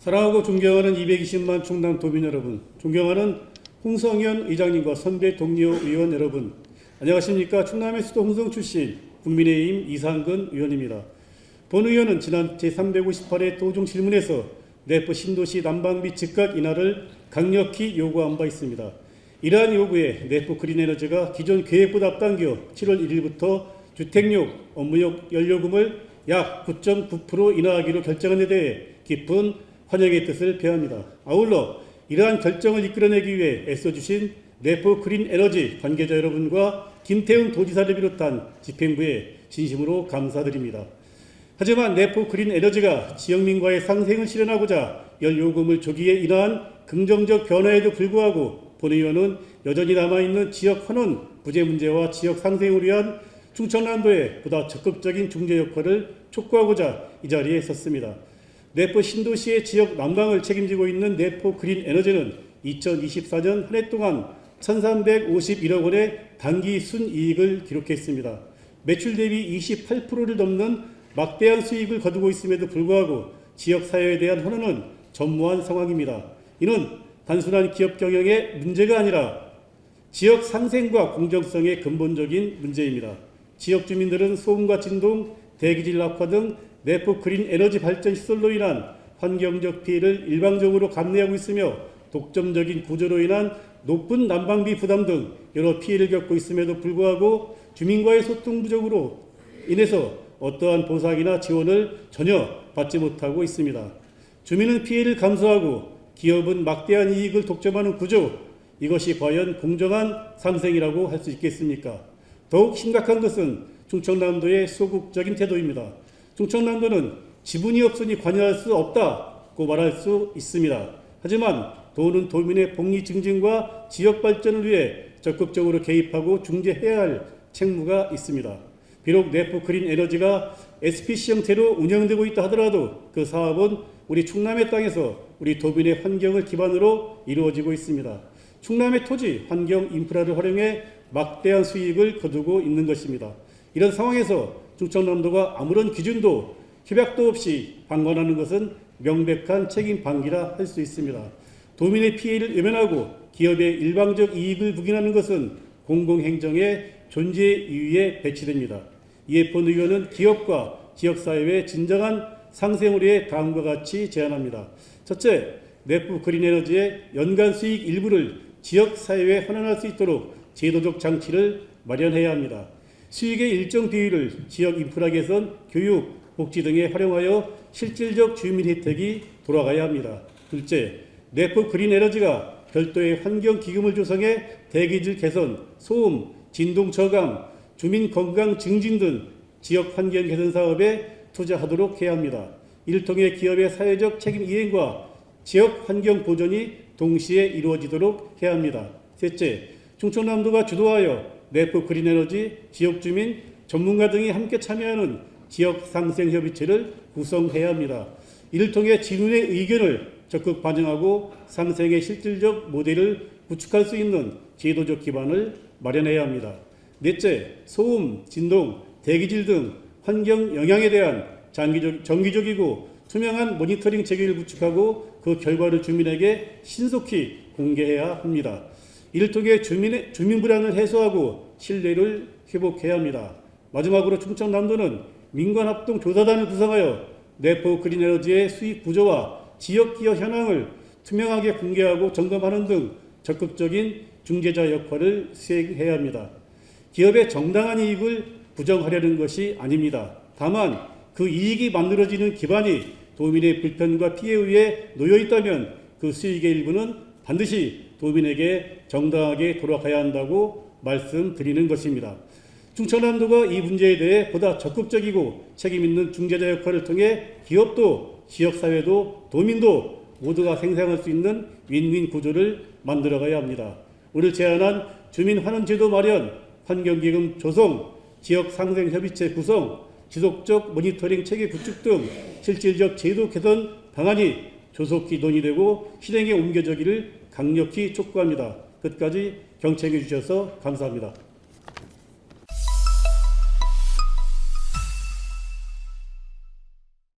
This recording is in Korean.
사랑하고 존경하는 220만 충남 도민 여러분, 존경하는 홍성현 의장님과 선배 동료 의원 여러분, 안녕하십니까. 충남의 수도 홍성 출신 국민의힘 이상근 의원입니다. 본 의원은 지난 제358회 도중 질문에서 내포 신도시 난방비 즉각 인하를 강력히 요구한 바 있습니다. 이러한 요구에 내포 그린에너지가 기존 계획보다 앞당겨 7월 1일부터 주택용, 업무용 연료금을 약 9.9% 인하하기로 결정한 데 대해 깊은 환영의 뜻을 표합니다. 아울러 이러한 결정을 이끌어내기 위해 애써주신 내포 그린에너지 관계자 여러분과 김태훈 도지사를 비롯한 집행부에 진심으로 감사드립니다. 하지만 내포 그린에너지가 지역민과의 상생을 실현하고자 연료금을 조기에 인하한 긍정적 변화에도 불구하고 본 의원은 여전히 남아있는 지역 환원 부재 문제와 지역 상생을 위한 충청남도의 보다 적극적인 중재 역할을 촉구하고자 이 자리에 섰습니다. 내포 신도시의 지역 난방을 책임지고 있는 내포 그린에너지는 2024년 한 해 동안 1,351억 원의 단기 순이익을 기록했습니다. 매출 대비 28%를 넘는 막대한 수익을 거두고 있음에도 불구하고 지역사회에 대한 환원은 전무한 상황입니다. 이는 단순한 기업 경영의 문제가 아니라 지역 상생과 공정성의 근본적인 문제입니다. 지역 주민들은 소음과 진동, 대기질 악화 등 내포 그린에너지 발전 시설로 인한 환경적 피해를 일방적으로 감내하고 있으며 독점적인 구조로 인한 높은 난방비 부담 등 여러 피해를 겪고 있음에도 불구하고 주민과의 소통 부족으로 인해서 어떠한 보상이나 지원을 전혀 받지 못하고 있습니다. 주민은 피해를 감수하고 기업은 막대한 이익을 독점하는 구조, 이것이 과연 공정한 상생이라고 할 수 있겠습니까? 더욱 심각한 것은 충청남도의 소극적인 태도입니다. 충청남도는 지분이 없으니 관여할 수 없다고 말할 수 있습니다. 하지만 도는 도민의 복리 증진과 지역 발전을 위해 적극적으로 개입하고 중재해야 할 책무가 있습니다. 비록 내포 그린에너지가 SPC 형태로 운영되고 있다 하더라도 그 사업은 우리 충남의 땅에서 우리 도민의 환경을 기반으로 이루어지고 있습니다. 충남의 토지, 환경, 인프라를 활용해 막대한 수익을 거두고 있는 것입니다. 이런 상황에서 충청남도가 아무런 기준도 협약도 없이 방관하는 것은 명백한 책임 방기라 할 수 있습니다. 도민의 피해를 외면하고 기업의 일방적 이익을 부인하는 것은 공공행정의 존재 이유에 배치됩니다. 이에 본 의원은 기업과 지역사회의 진정한 상생을 위해 다음과 같이 제안합니다. 첫째, 내포 그린에너지의 연간 수익 일부를 지역사회에 환원할 수 있도록 제도적 장치를 마련해야 합니다. 수익의 일정 비율을 지역 인프라 개선, 교육, 복지 등에 활용하여 실질적 주민 혜택이 돌아가야 합니다. 둘째, 내포 그린에너지가 별도의 환경기금을 조성해 대기질 개선, 소음, 진동 저감, 주민 건강 증진 등 지역 환경 개선 사업에 투자하도록 해야 합니다. 이를 통해 기업의 사회적 책임 이행과 지역 환경 보존이 동시에 이루어지도록 해야 합니다. 셋째, 충청남도가 주도하여 내포 그린에너지, 지역주민, 전문가 등이 함께 참여하는 지역상생협의체를 구성해야 합니다. 이를 통해 지민의 의견을 적극 반영하고 상생의 실질적 모델을 구축할 수 있는 제도적 기반을 마련해야 합니다. 넷째, 소음, 진동, 대기질 등 환경 영향에 대한 정기적이고 투명한 모니터링 체계를 구축하고 그 결과를 주민에게 신속히 공개해야 합니다. 이를 통해 주민 불안을 해소하고 신뢰를 회복해야 합니다. 마지막으로 충청남도는 민관합동조사단을 구성하여 내포 그린에너지의 수익 구조와 지역기업 현황을 투명하게 공개하고 점검하는 등 적극적인 중재자 역할을 수행해야 합니다. 기업의 정당한 이익을 부정하려는 것이 아닙니다. 다만 그 이익이 만들어지는 기반이 도민의 불편과 피해 위에 놓여 있다면 그 수익의 일부는 반드시 도민에게 정당하게 돌아가야 한다고 말씀드리는 것입니다. 충청남도가 이 문제에 대해 보다 적극적이고 책임있는 중재자 역할을 통해 기업도 지역사회도 도민도 모두가 생생할 수 있는 윈윈 구조를 만들어가야 합니다. 오늘 제안한 주민환원제도 마련, 환경기금 조성, 지역상생협의체 구성, 지속적 모니터링 체계 구축 등 실질적 제도 개선 방안이 조속히 논의되고 실행에 옮겨지기를 강력히 촉구합니다. 끝까지 경청해 주셔서 감사합니다.